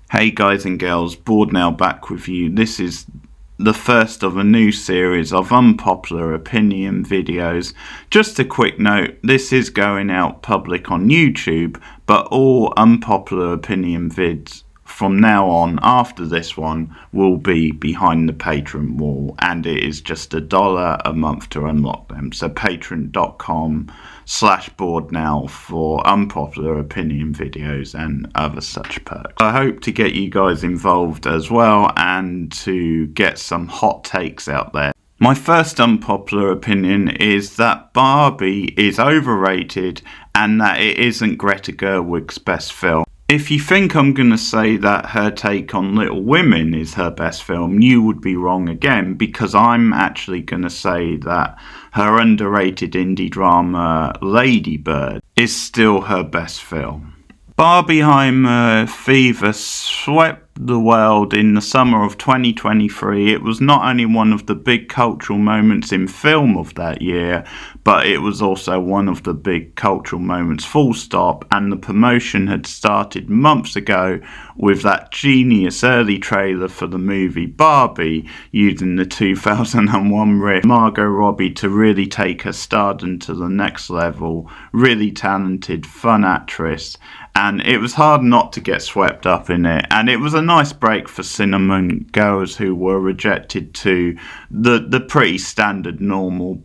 Hey guys and girls, Bored Now back with you. This is the first of a new series of Unpopular Opinion videos. Just a quick note, this is going out public on YouTube, but all Unpopular Opinion vids from now on, after this one, will be behind the Patreon wall, and it is just $1 a month to unlock them. So patreon.com/borednow for Unpopular Opinion videos and other such perks. I hope to get you guys involved as well and to get some hot takes out there. My first unpopular opinion is that Barbie is overrated and that it isn't Greta Gerwig's best film. If you think I'm going to say that her take on Little Women is her best film, you would be wrong again, because I'm actually going to say that her underrated indie drama Ladybird is still her best film. Barbieheimer fever swept the world in the summer of 2023. It was not only one of the big cultural moments in film of that year, but it was also one of the big cultural moments full stop, and the promotion had started months ago with that genius early trailer for the movie Barbie, using the 2001 riff Margot Robbie to really take her stardom to the next level. Really talented, fun actress, and it was hard not to get swept up in it, and it was a nice break for cinema goers who were rejected to the pretty standard normal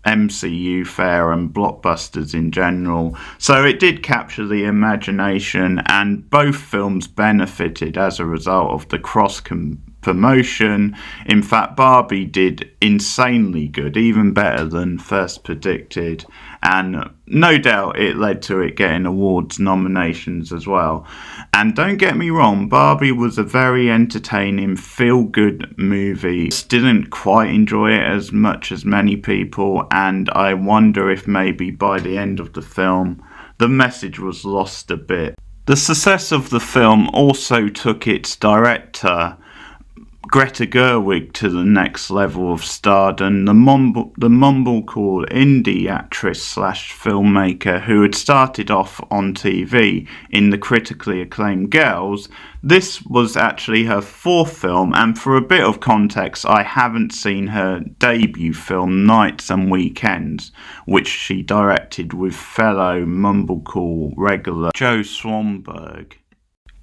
MCU fare and blockbusters in general. So it did capture the imagination, and both films benefited as a result of the cross promotion. In fact, Barbie did insanely good, even better than first predicted, and no doubt it led to it getting awards nominations as well. And don't get me wrong, Barbie was a very entertaining, feel-good movie. Didn't quite enjoy it as much as many people, and I wonder if maybe by the end of the film the message was lost a bit. The success of the film also took its director Greta Gerwig to the next level of stardom. The mumblecore indie actress / filmmaker who had started off on TV in the critically acclaimed Girls. This was actually her fourth film, and for a bit of context, I haven't seen her debut film Nights and Weekends, which she directed with fellow mumblecore regular Joe Swanberg.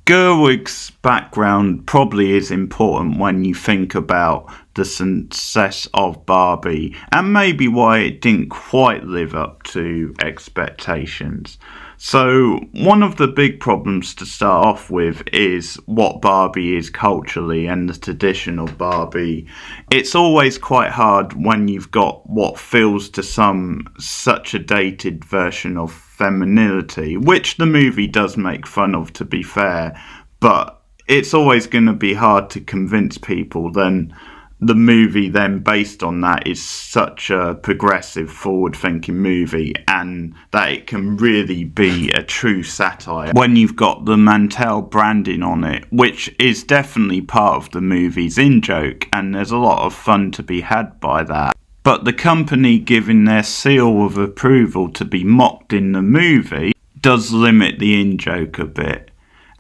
Gerwig's background probably is important when you think about the success of Barbie, and maybe why it didn't quite live up to expectations. So one of the big problems to start off with is what Barbie is culturally and the tradition of Barbie. It's always quite hard when you've got what feels to some such a dated version of femininity, which the movie does make fun of, to be fair, but it's always going to be hard to convince people then the movie then based on that is such a progressive, forward-thinking movie, and that it can really be a true satire when you've got the Mattel branding on it, which is definitely part of the movie's in-joke, and there's a lot of fun to be had by that. But the company giving their seal of approval to be mocked in the movie does limit the in-joke a bit.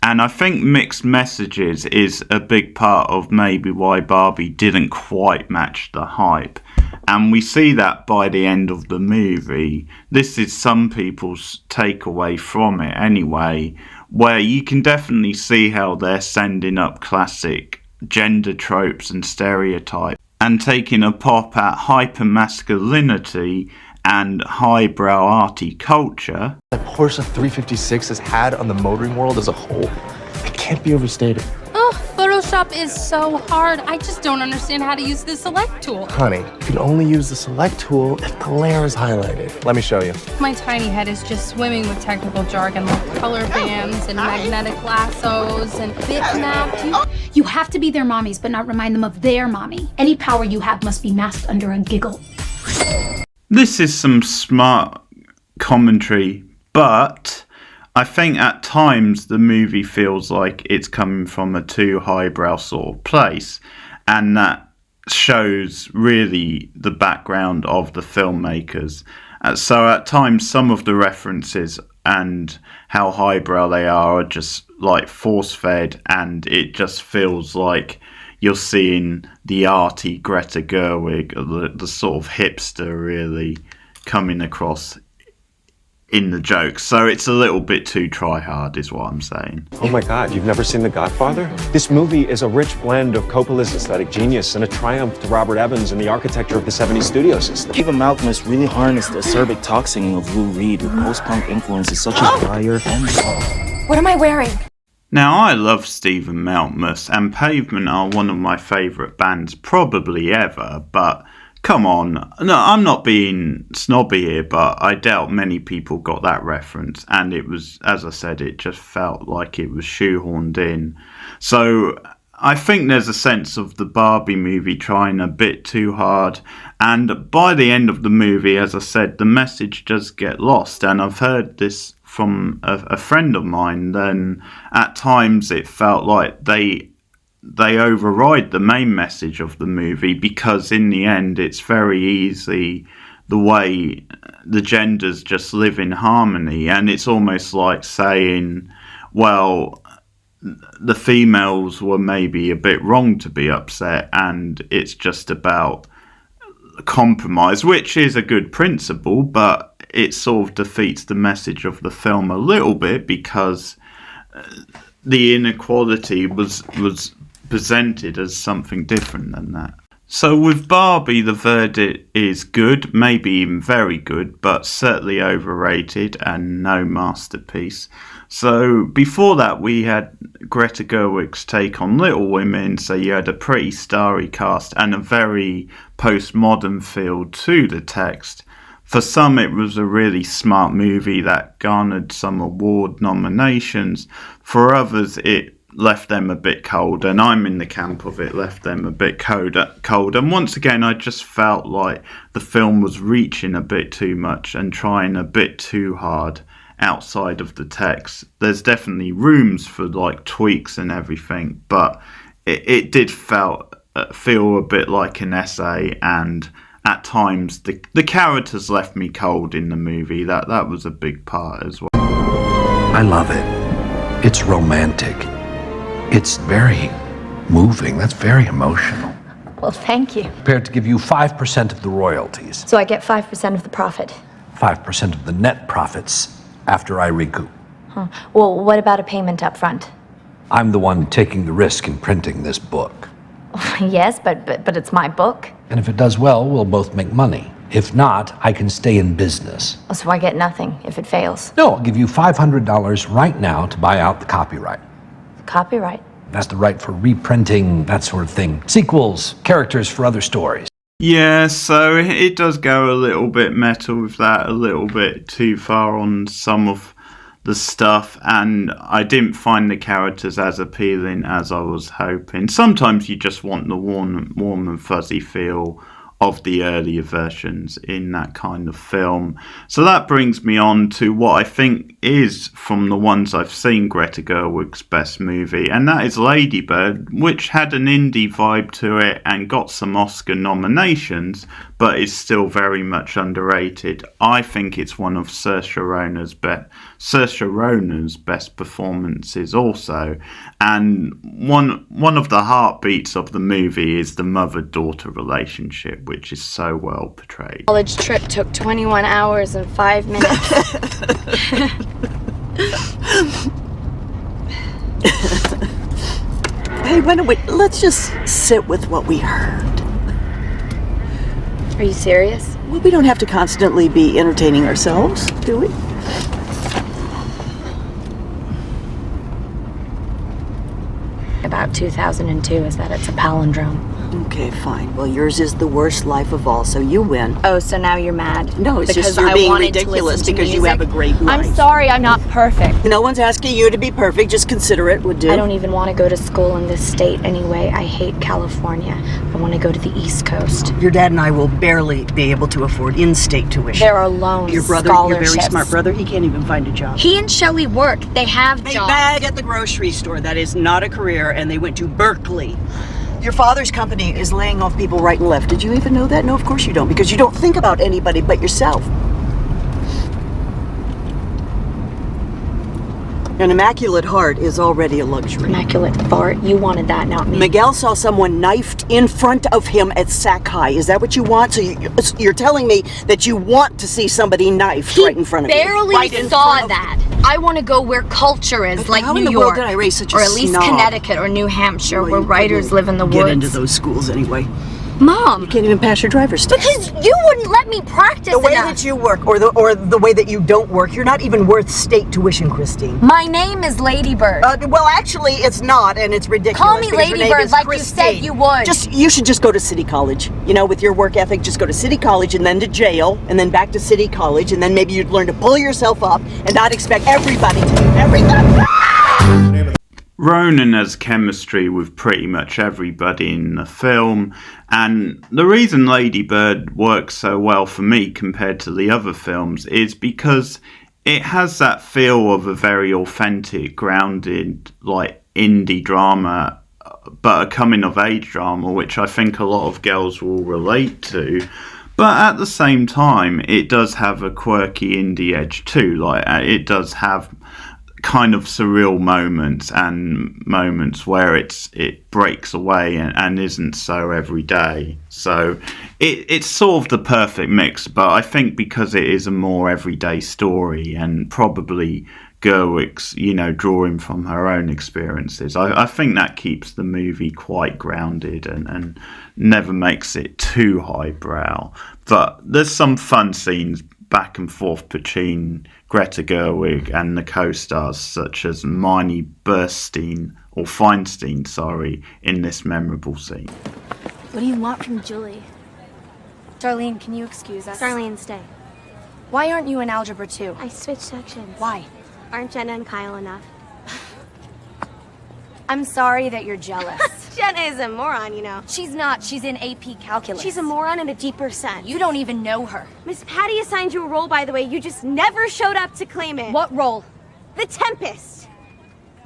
And I think mixed messages is a big part of maybe why Barbie didn't quite match the hype. And we see that by the end of the movie. This is some people's takeaway from it anyway, where you can definitely see how they're sending up classic gender tropes and stereotypes and taking a pop at hypermasculinity and highbrow arty culture. The Porsche 356 has had on the motoring world as a whole, it can't be overstated. Oh, Photoshop is so hard. I just don't understand how to use the select tool. Honey, you can only use the select tool if the layer is highlighted. Let me show you. My tiny head is just swimming with technical jargon like color bands and magnetic lassos and bitmap. You have to be their mommies, but not remind them of their mommy. Any power you have must be masked under a giggle. This is some smart commentary, but I think at times the movie feels like it's coming from a too highbrow sort of place, and that shows really the background of the filmmakers. So at times some of the references and how highbrow they are just like force-fed, and it just feels like you're seeing the arty Greta Gerwig, the sort of hipster really coming across in the jokes. So it's a little bit too try-hard is what I'm saying. Oh my God, you've never seen The Godfather? This movie is a rich blend of Coppola's aesthetic genius and a triumph to Robert Evans and the architecture of the 70s studio system. Stephen Malcolm really harnessed the acerbic talk singing of Lou Reed with post-punk influences such as Fire and Soul. What am I wearing? Now, I love Stephen Malkmus, and Pavement are one of my favourite bands probably ever, but come on. No, I'm not being snobby here, but I doubt many people got that reference, and it was, as I said, it just felt like it was shoehorned in. So I think there's a sense of the Barbie movie trying a bit too hard, and by the end of the movie, as I said, the message does get lost, and I've heard this from a friend of mine. Then at times it felt like they override the main message of the movie, because in the end it's very easy the way the genders just live in harmony, and it's almost like saying, well, the females were maybe a bit wrong to be upset, and it's just about compromise, which is a good principle, but it sort of defeats the message of the film a little bit, because the inequality was presented as something different than that. So with Barbie, the verdict is good, maybe even very good, but certainly overrated and no masterpiece. So before that, we had Greta Gerwig's take on Little Women, so you had a pretty starry cast and a very postmodern feel to the text. For some, it was a really smart movie that garnered some award nominations. For others, it left them a bit cold, and I'm in the camp of it left them a bit cold. And once again, I just felt like the film was reaching a bit too much and trying a bit too hard outside of the text. There's definitely rooms for like tweaks and everything, but it did feel a bit like an essay, and at times the characters left me cold in the movie. That was a big part as well. I love it. It's romantic. It's very moving. That's very emotional. Well, thank you. Prepared to give you 5% of the royalties. So I get 5% of the profit. 5% of the net profits after I recoup. Huh. Well, what about a payment up front? I'm the one taking the risk in printing this book. Yes, but it's my book. And if it does well, we'll both make money. If not, I can stay in business. Oh, so I get nothing if it fails? No, I'll give you $500 right now to buy out the copyright. Copyright? That's the right for reprinting, that sort of thing. Sequels, characters for other stories. Yeah, so it does go a little bit meta with that, a little bit too far on some of the stuff, and I didn't find the characters as appealing as I was hoping. Sometimes you just want the warm and fuzzy feel of the earlier versions in that kind of film. So that brings me on to what I think is, from the ones I've seen, Greta Gerwig's best movie, and that is Ladybird, which had an indie vibe to it and got some Oscar nominations, but is still very much underrated. I think it's one of Saoirse Ronan's best performances also, and one of the heartbeats of the movie is the mother-daughter relationship, which is so well portrayed. College trip took 21 hours and 5 minutes. Hey, why don't let's just sit with what we heard. Are you serious? Well, we don't have to constantly be entertaining ourselves, do we? About 2002 is that it's a palindrome. Okay, fine. Well, yours is the worst life of all, so you win. Oh, so now you're mad? No, it's because just you're I being wanted to ridiculous listen to because you music? have a great life. I'm sorry, I'm not perfect. No one's asking you to be perfect. Just consider it would do. I don't even want to go to school in this state anyway. I hate California. I want to go to the East Coast. Your dad and I will barely be able to afford in-state tuition. There are loans, Your brother, your very smart brother, he can't even find a job. He and Shelley work. They have They jobs. bag at the grocery store. That is not a career, and they went to Berkeley. Your father's company is laying off people right and left. Did you even know that? No, of course you don't, because you don't think about anybody but yourself. An immaculate heart is already a luxury. Immaculate fart? You wanted that, not me. Miguel saw someone knifed in front of him at Sac High. Is that what you want? So you're telling me that you want to see somebody knifed right in front of you? He barely saw that. I want to go where culture is, like New York, did I raise such a or at least snob? Connecticut or New Hampshire, where writers live in the woods. Get into those schools anyway. Mom! You can't even pass your driver's test. Because you wouldn't let me practice The way enough. that you work, or the way that you don't work, you're not even worth state tuition, Christine. My name is Ladybird. Well, actually, it's not, and it's ridiculous. Call me because your name Ladybird is like Christine. you said you would. You should just go to City College. You know, with your work ethic, just go to City College and then to jail, and then back to City College, and then maybe you'd learn to pull yourself up and not expect everybody to do everything. Ronan has chemistry with pretty much everybody in the film, and the reason Ladybird works so well for me compared to the other films is because it has that feel of a very authentic, grounded, like indie drama, but a coming-of-age drama, which I think a lot of girls will relate to. But at the same time, it does have a quirky indie edge too. Like, it does have kind of surreal moments and moments where it breaks away and isn't so everyday. So it's sort of the perfect mix, but I think because it is a more everyday story and probably Gerwig's, drawing from her own experiences, I think that keeps the movie quite grounded and never makes it too highbrow. But there's some fun scenes back and forth between Greta Gerwig and the co-stars such as Marnie Feinstein, in this memorable scene. What do you want from Julie? Darlene, can you excuse us? Darlene, stay. Why aren't you in Algebra 2? I switched sections. Why? Aren't Jenna and Kyle enough? I'm sorry that you're jealous. Jenna is a moron, you know. She's not. She's in AP Calculus. She's a moron in a deeper sense. You don't even know her. Miss Patty assigned you a role, by the way. You just never showed up to claim it. What role? The Tempest.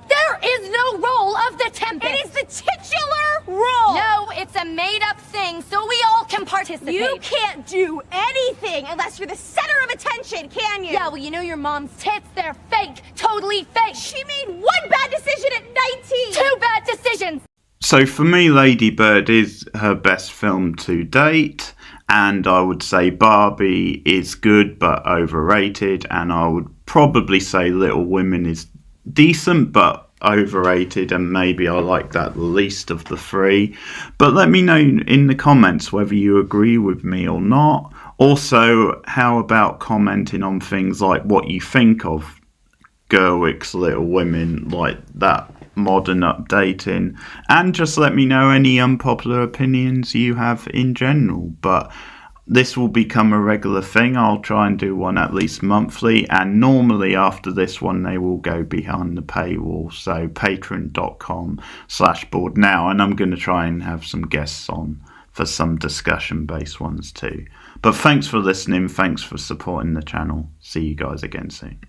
There is no role of the Tempest. It is the titular role. No, it's a made-up thing, so we all can participate. You can't do anything unless you're the center of attention, can you? Yeah, well, you know your mom's tits. They're fake. Totally fake. She made one bad decision at 19. 2 bad decisions. So for me, Ladybird is her best film to date, and I would say Barbie is good but overrated, and I would probably say Little Women is decent but overrated, and maybe I like that least of the 3. But let me know in the comments whether you agree with me or not. Also, how about commenting on things like what you think of Gerwig's Little Women, like that modern updating, and just let me know any unpopular opinions you have in general. But this will become a regular thing. I'll try and do one at least monthly, and normally after this one they will go behind the paywall, so patreon.com/boardnow, and I'm going to try and have some guests on for some discussion based ones too. But thanks for listening, thanks for supporting the channel. See you guys again soon.